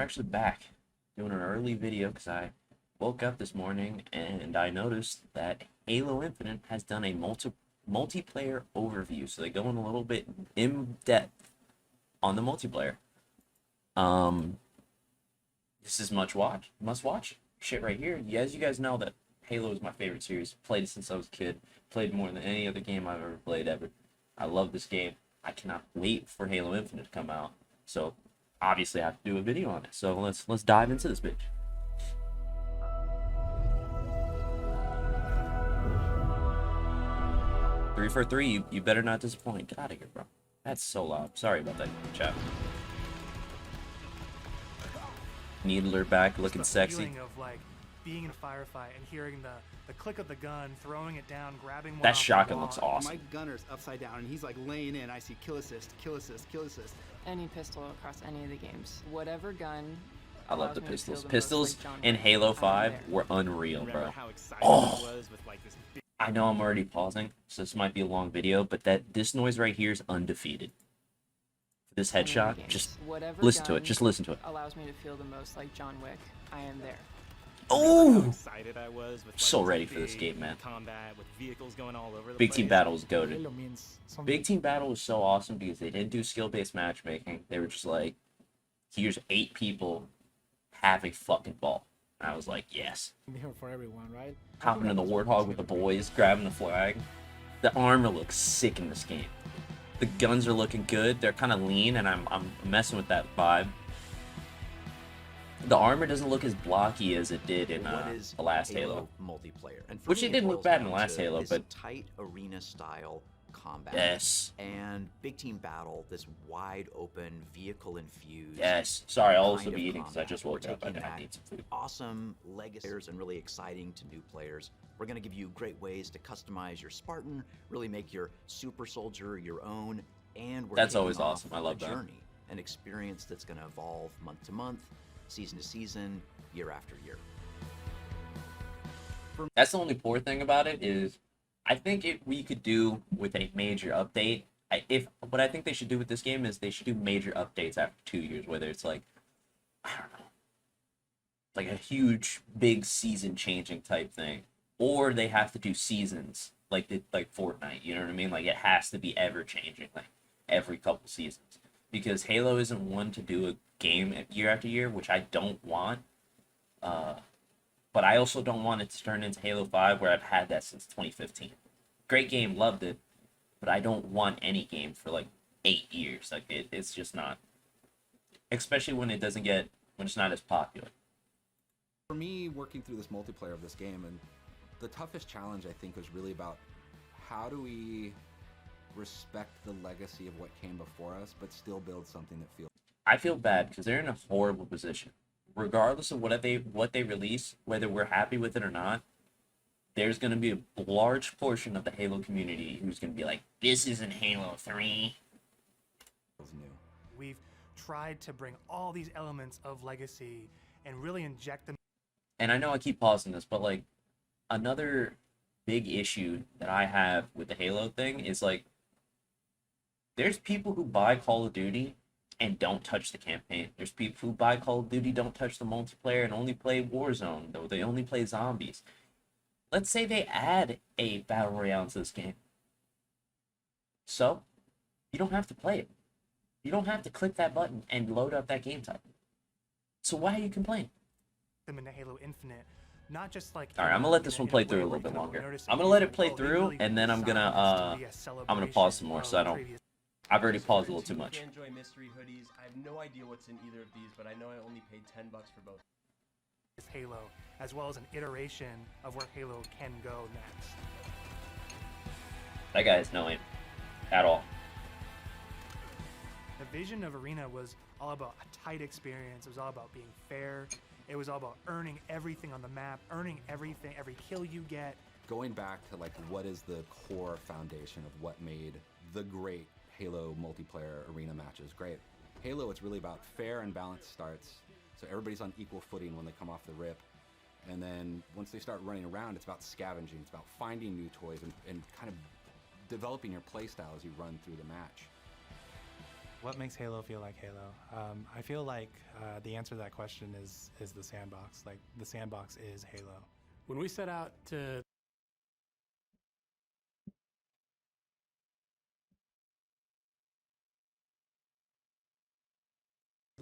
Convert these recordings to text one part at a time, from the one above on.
actually back doing an early video because I woke up this morning and I noticed that Halo Infinite has done a multiplayer overview. So they go in a little bit in depth on the multiplayer. Um, this is must watch shit right here. As you guys know that Halo is my favorite series. Played it since I was a kid. Played more than any other game I've ever played ever. I love this game. I cannot wait for Halo Infinite to come out. So obviously I have to do a video on it. So let's dive into this bitch. Three for three, you better not disappoint. Get out of here, bro. That's so loud. Sorry about that, chat. Needler back, looking sexy. Feeling of like being in a firefight and hearing the click of the gun, throwing it down, grabbing one. That off the shotgun wall. looks awesome. My gunner's upside down and he's like laying in. I see kill assist, kill assist, kill assist. Any pistol across any of the games. Whatever gun. I love the allows me to feel pistols. the most Pistols like John in Wick, Halo I'm 5 there. were unreal, Remember bro. how excited Oh. I was with like this big I know I'm already pausing, so this might be a long video, but this noise right here is undefeated. This Any of the headshot, games. just Whatever listen to it. gun Just listen to it. allows me to feel the most like John Wick. I am there. how Oh! excited I was with like, So this ready for this big game, man. Combat with vehicles going all over the Big place. Team Battle is goated. Halo means something. Big Team Battle was so awesome because they didn't do skill-based matchmaking. They were just like, here's 8 people, have a fucking ball. And I was like, yes. Here for everyone, right? Hopping in the Warthog with the boys, grabbing the flag. The armor looks sick in this game. The guns are looking good. They're kind of lean, and I'm messing with that vibe. The armor doesn't look as blocky as it did in What is the last Halo. multiplayer? And for Which me, it didn't look boils bad in the down last to Halo, this but- tight arena style combat. Yes. And Big Team Battle, this wide open vehicle infused. Yes. Sorry, I'll also kind be of eating because I combat. just We're woke up. taking I that need some food. awesome legacy and really exciting to new players. We're going to give you great ways to customize your Spartan, really make your super soldier your own, and we're That's kicking always off awesome. I love a that. journey, an experience that's going to evolve month to month, season to season, year after year. That's the only poor thing about it is, I think we could do with a major update. What I think they should do with this game is they should do major updates after 2 years, whether it's like, I don't know, like a huge big season changing type thing, or they have to do seasons like Fortnite. You know what I mean? Like it has to be ever changing, like every couple seasons, because Halo isn't one to do a game year after year, which I don't want. But I also don't want it to turn into Halo 5 where I've had that since 2015. Great game, loved it, but I don't want any game for like 8 years. Like it's just not, especially when when it's not as popular. For me, working through this multiplayer of this game, and the toughest challenge I think was really about how do we respect the legacy of what came before us, but still build something that feels. I feel bad because they're in a horrible position. Regardless of what they release, whether we're happy with it or not, there's going to be a large portion of the Halo community who's going to be like, this isn't Halo 3. new. We've tried to bring all these elements of legacy and really inject them. And I know I keep pausing this, but like another big issue that I have with the Halo thing is like, there's people who buy Call of Duty and don't touch the campaign. There's people who buy Call of Duty, don't touch the multiplayer, and only play Warzone, though they only play zombies. Let's say they add a Battle Royale into this game. So, you don't have to play it. You don't have to click that button and load up that game type. So why are you complaining? Them into Halo Infinite, not just like. All right, I'm gonna let this one play through a little bit longer. I'm gonna let it play through, and then I'm gonna pause some more, so I don't. I've already paused a little too much. Enjoy mystery hoodies. I have no idea what's in either of these, but I know I only paid $10 for both. Halo, as well as an iteration of where Halo can go next. That guy has no aim at all. The vision of Arena was all about a tight experience. It was all about being fair. It was all about earning everything on the map, earning everything, every kill you get. Going back to like what is the core foundation of what made the great Halo multiplayer arena matches great. Halo, it's really about fair and balanced starts, so everybody's on equal footing when they come off the rip. And then once they start running around, it's about scavenging, it's about finding new toys and kind of developing your playstyle as you run through the match. What makes Halo feel like Halo? I feel like the answer to that question is the sandbox. Like, the sandbox is Halo. When we set out to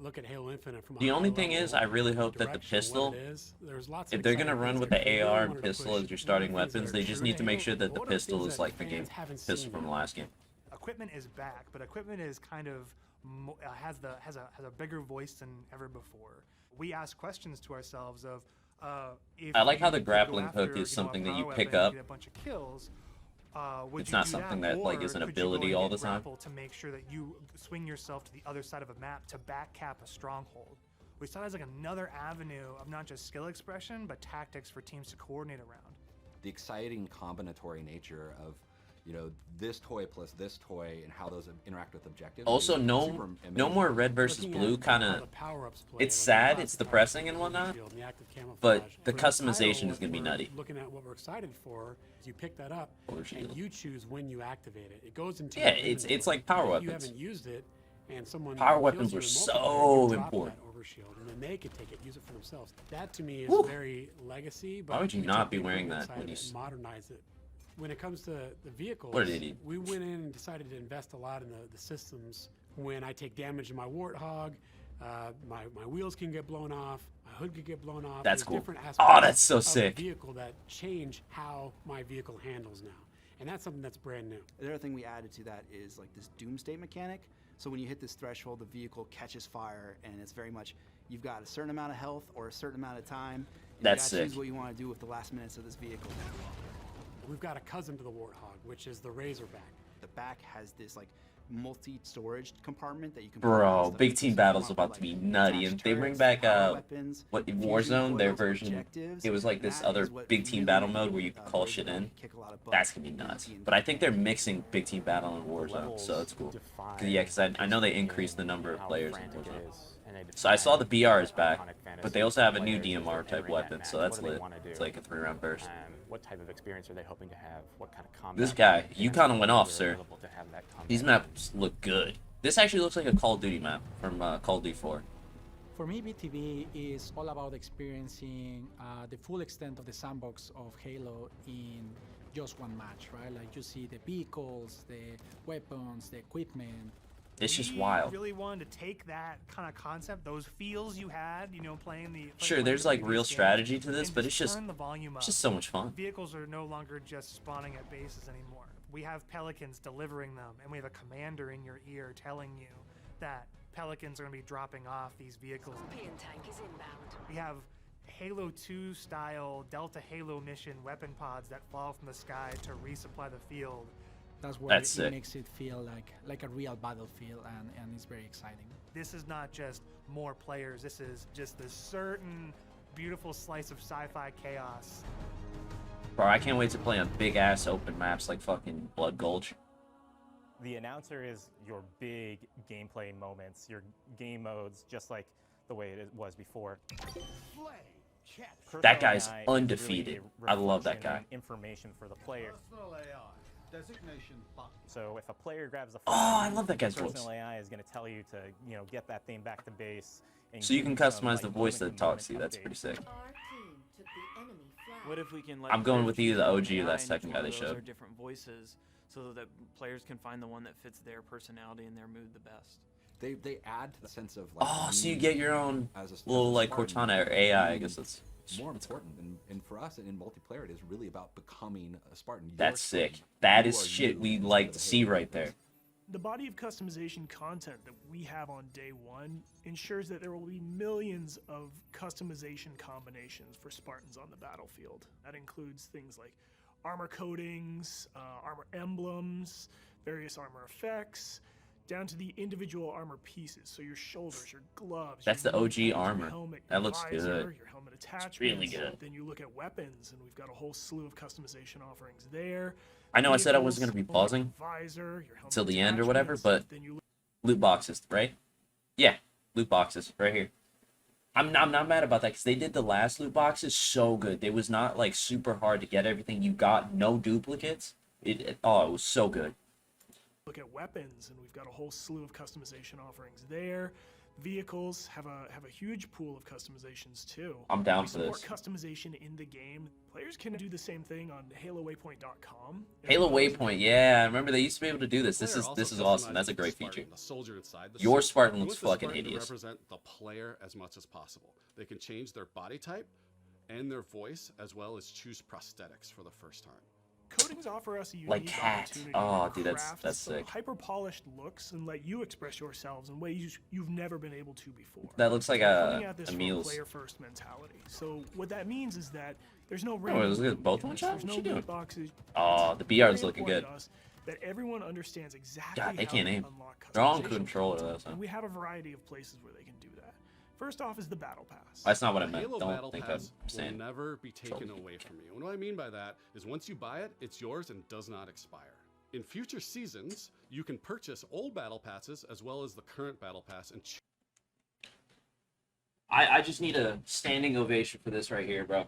look at Halo Infinite from a The only higher thing level, is, I really hope that the direction of pistol, what it is, there's lots of if they're gonna exciting run things with that the we AR really and wanted to pistol push. as your starting One of the things weapons, that they are just true need to to make Halo, sure that the what are the pistol things is that like the fans game haven't pistol seen from the yet? last game. Equipment is back, but equipment is kind of has a bigger voice than ever before. We ask questions to ourselves of if I like how the you could go grappling after, hook is you know, a something that you power pick weapon and up. get a bunch of kills. Would It's you not do something that, that, like, is an or could you go ability and all get the time. grapple to make sure that you swing yourself to the other side of a map to back cap a stronghold? We saw it as like another avenue of not just skill expression, but tactics for teams to coordinate around. The exciting combinatory nature of, you know, this toy plus this toy and how those interact with objectives. Also, is no super no amazing. more red versus Looking blue at kind how of. the power-ups play, It's like the sad, classic it's power-ups depressing and with the whatnot, shield and the active but camouflage. the For customization title, is gonna be we're nutty. Looking at what we're excited for, is you pick that up Overshield. and you choose when you activate it. It goes into Yeah, your it's inventory. like power And if you weapons. haven't used it, and someone Power kills weapons you were in so multiplayer, you drop important. that overshield, and then they could take it, use it for themselves. That to me is Woo. very legacy. But Why would you we not took be the wearing equipment that side when of you it s- and modernize it? When it comes to the vehicles, What an idiot. we went in and decided to invest a lot in the systems. When I take damage in my Warthog, my wheels can get blown off, my hood could get blown off. That's There's cool. different Oh, aspects that's so of the sick. vehicle that change how my vehicle handles now, and that's something that's brand new. The other thing we added to that is like this doomsday mechanic. So when you hit this threshold, the vehicle catches fire, and it's very much you've got a certain amount of health or a certain amount of time. And That's you gotta sick. choose what you want to do with the last minutes of this vehicle. We've got a cousin to the Warthog, which is the Razorback. The back has this like multi-storage compartment that you can. Bro, put stuff Big into. Team So Battle's if you about want to be like, nutty, attach and they bring turrets, back power weapons, what fusion Warzone, their coils, version. objectives, It was like this that other is what Big Team really Battle mode where you made, could call Warzone shit in. kick a lot of butt That's gonna be in nuts. the But I think they're mixing Big Team Battle and Warzone, so it's cool. 'Cause, yeah, because I know they increased the number of players in Warzone. So I saw the BR is back, but they also have a new DMR type weapon, so that's lit. It's like a 3-round burst. What type of experience are they hoping to have? What kind of combat? This guy, you kind of went off, sir. Available to have that combat. These maps look good. This actually looks like a Call of Duty map from Call of Duty 4. For me, BTV is all about experiencing the full extent of the sandbox of Halo in just one match, right? Like you see the vehicles, the weapons, the equipment. It's just We wild. really wanted to take that kind of concept, those feels you had, you know, playing the. Sure, playing there's the like previous real games, strategy to this, and but it's just turn the volume it's up. just so much fun. Vehicles are no longer just spawning at bases anymore. We have Pelicans delivering them, and we have a commander in your ear telling you that Pelicans are going to be dropping off these vehicles. Tank is inbound. We have Halo 2 style Delta Halo mission weapon pods that fall from the sky to resupply the field. That's what That's it sick. makes it feel like a real battlefield, and it's very exciting. This is not just more players, this is just this certain beautiful slice of sci-fi chaos. Bro, I can't wait to play on big ass open maps like fucking Blood Gulch. The announcer is your big gameplay moments, your game modes, just like the way it was before. That guy's Personal AI is really undefeated. a I love that reflection guy. and information for the player. Designation button. So if a player grabs the Oh, I love that guy's voice. personal AI is going to tell you to, get that thing back to base. And So you give can some, customize the voice that it moment-to-moment talks to you. That's updates. pretty sick. What if we can let I'm going with either the players OG or choose that AI, second and guy each they one of those showed. are different voices, so that players can find the one that fits their personality and their mood the best. They add to the sense of like. Oh, so you me get your own as a little like Spartan Cortana or AI. I being guess that's more important. And for us in multiplayer, it is really about becoming a Spartan. You're that's Spartan. sick. That You is are shit you we instead like of to the see Halo right weapons. there. The body of customization content that we have on day one ensures that there will be millions of customization combinations for Spartans on the battlefield. That includes things like armor coatings, armor emblems, various armor effects, down to the individual armor pieces. So your shoulders, your gloves. That's your the knee OG pads, your armor. helmet, That your looks visor, good. Your helmet attachments. It's really good. Then you look at weapons, and we've got a whole slew of customization offerings there. I know I said I wasn't Vehicles, gonna be pausing visor, your helmet till the end or whatever, attachments, but then you loot boxes, right? Yeah, loot boxes right here. I'm not mad about that because they did the last loot boxes so good. It was not like super hard to get everything. You got no duplicates. It was so good. Look at weapons, and we've got a whole slew of customization offerings there. Vehicles have a huge pool of customizations too. I'm down we for this. support customization in the game. Players can do the same thing on HaloWaypoint.com. Halo Waypoint, yeah, I remember they used to be able to do this. This is awesome. That's a great feature. The soldier inside the Your suit. Spartan We looks want the fucking Spartan to hideous. represent the player as much as possible. They can change their body type and their voice, as well as choose prosthetics for the first time. Coatings offer us a unique Like Cat. opportunity Oh, to dude, that's craft some sick. hyper-polished looks and let you express yourselves in ways you've never been able to before. That looks like We're coming a at this from Emil's. player-first mentality. So what that means is that there's no Oh, random is it both movement, one shot? there's What's no she doing? loot boxes. Oh, the It's BR is very looking important good. to us that everyone understands exactly God, they how can't to aim. unlock They're on customization controller content, though, so. and we have a variety of places where they can do that. First off is the Battle Pass. That's not what I The meant. Halo Don't Battle think I'm Pass will saying. never be taken away from you. And what I mean by that is once you buy it, it's yours and does not expire. In future seasons, you can purchase old Battle Passes as well as the current Battle Pass and I just need a standing ovation for this right here, bro.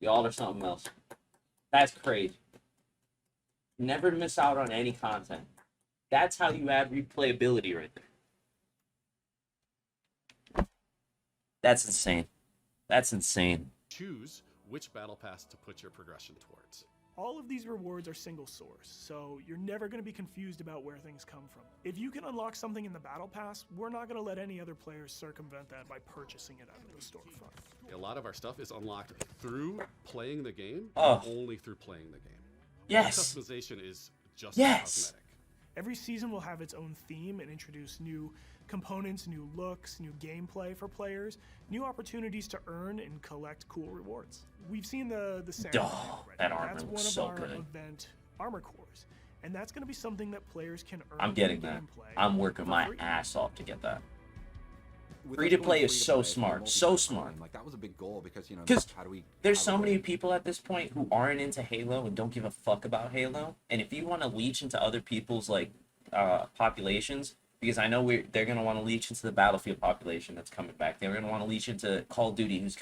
Y'all are something else. That's crazy. Never miss out on any content. That's how you add replayability right there. That's insane. That's insane. choose which Battle Pass to put your progression towards. All of these rewards are single source, so you're never going to be confused about where things come from. If you can unlock something in the Battle Pass, we're not going to let any other players circumvent that by purchasing it out of the storefront. A lot of our stuff is unlocked through playing the game, Oh. only through playing the game. Yes. Customization is just Yes. cosmetic. Every season will have its own theme and introduce new components, new looks, new gameplay for players, new opportunities to earn and collect cool rewards. We've seen the ceremony Oh, already. that armor That's looks one of so our good. event armor cores, and that's going to be something that players can earn. I'm getting through that. gameplay I'm working for my free. ass off to get that. With Free us to going play is free to so play, smart, multiplayer so smart. Like that was a big goal because Because how do we? There's have so a many way- people at this point who aren't into Halo and don't give a fuck about Halo. And if you want to leech into other people's like populations, because I know they're gonna want to leech into the Battlefield population that's coming back. They're gonna want to leech into Call of Duty, who's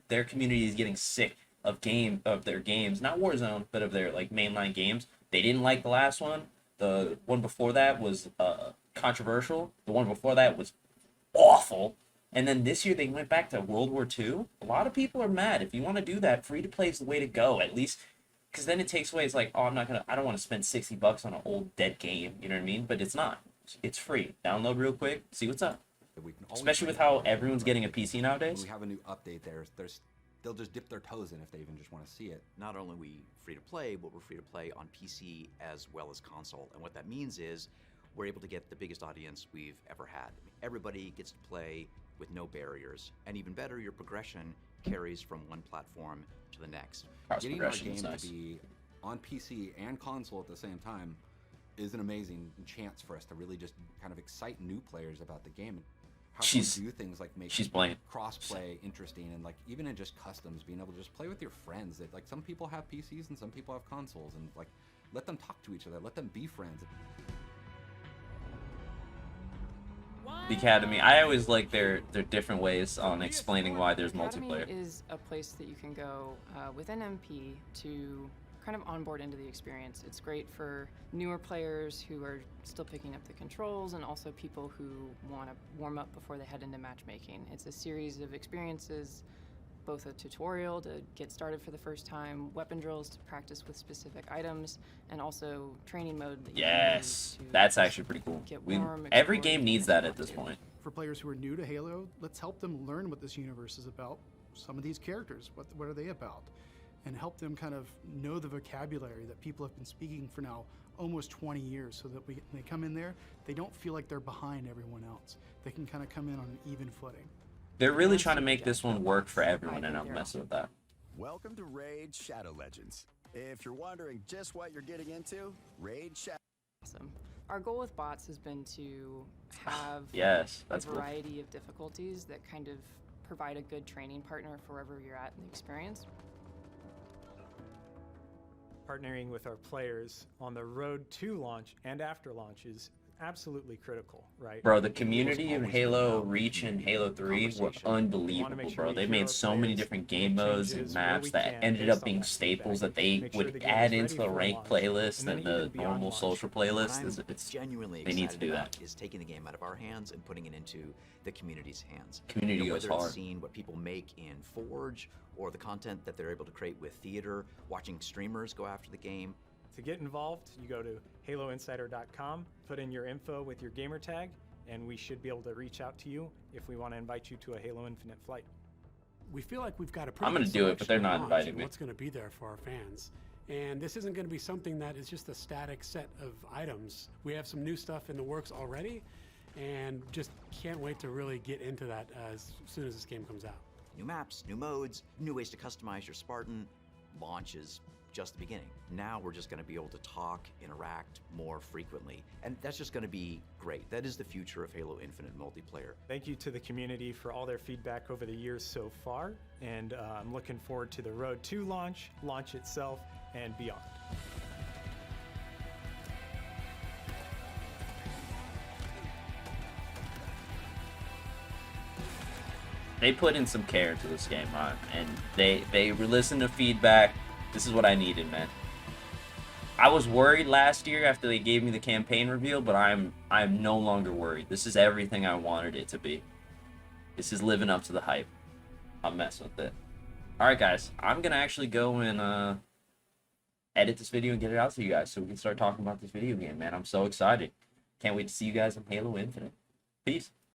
their community is getting sick of their games, not Warzone, but of their like mainline games. They didn't like the last one. The one before that was controversial. The one before that was awful. And then this year they went back to World War II. A lot of people are mad. If you want to do that, free to play is the way to go. At least, because then it takes away. It's like, oh, I don't want to spend $60 on an old dead game. You know what I mean? But it's not. It's free. Download real quick. See what's up. We can always Especially with play how it. everyone's getting a PC When nowadays. we have a new update, they'll just dip their toes in if they even just want to see it. Not only are we free to play, but we're free to play on PC as well as console. And what that means is we're able to get the biggest audience we've ever had. I mean, everybody gets to play with no barriers. And even better, your progression carries from one platform to the next. Getting our game to be on PC and console at the same time is an amazing chance for us to really just kind of excite new players about the game. How can we do things like make she's playing. cross-play interesting, and like even in just customs, being able to just play with your friends. That like some people have PCs and some people have consoles, and like let them talk to each other, let them be friends. The Academy. I always like their different ways on explaining why there's Academy multiplayer. is a place that you can go within MP to kind of onboard into the experience. It's great for newer players who are still picking up the controls, and also people who want to warm up before they head into matchmaking. It's a series of experiences, both a tutorial to get started for the first time, weapon drills to practice with specific items, and also training mode that you can use Yes, to that's actually pretty cool. get We, warm, every explore, game needs that at this point. For players who are new to Halo, let's help them learn what this universe is about. Some of these characters, what are they about? And help them kind of know the vocabulary that people have been speaking for now almost 20 years, so that when they come in there, they don't feel like they're behind everyone else. They can kind of come in on an even footing. They're really trying to make this one work for everyone, and I'm messing with that. Welcome to Raid Shadow Legends. If you're wondering just what you're getting into, Raid Shadow. Awesome. Our goal with bots has been to have Yes, a that's cool. variety of difficulties that kind of provide a good training partner for wherever you're at in the experience. Partnering with our players on the road to launch and after launch is absolutely critical, right? Bro, the Halo's community of always Halo been Reach and Halo 3 were conversation. We wanna unbelievable, make sure bro. we They hear made our so many players, different make game modes and changes where maps we that can ended based up on being that staples feedback, that they make sure would the game add is into ready the for ranked launch, playlist and then and even the beyond normal launch. social What playlist. I'm It's genuinely they need to excited do about that. is taking the game out of our hands and putting it into the community's hands. Community goes whether hard. it's seeing what people make in Forge or the content that they're able to create with theater, watching streamers go after the game. To get involved, you go to haloinsider.com, put in your info with your gamer tag, and we should be able to reach out to you if we want to invite you to a Halo Infinite flight. We feel like we've got a pretty I'm gonna good do it, but they're selection not at launch inviting and me. What's going to be there for our fans? And this isn't going to be something that is just a static set of items. We have some new stuff in the works already, and just can't wait to really get into that as soon as this game comes out. New maps, new modes, new ways to customize your Spartan. Launch is just the beginning. Now we're just going to be able to talk, interact more frequently, and that's just going to be great. That is the future of Halo Infinite multiplayer. Thank you to the community for all their feedback over the years so far, and I'm looking forward to the road to launch, launch itself, and beyond. They put in some care into this game, man, and they listened to feedback. This is what I needed, man. I was worried last year after they gave me the campaign reveal, but I'm no longer worried. This is everything I wanted it to be. This is living up to the hype. I'm messing with it. Alright guys, I'm gonna actually go and edit this video and get it out to you guys so we can start talking about this video game, man. I'm so excited. Can't wait to see you guys in Halo Infinite. Peace.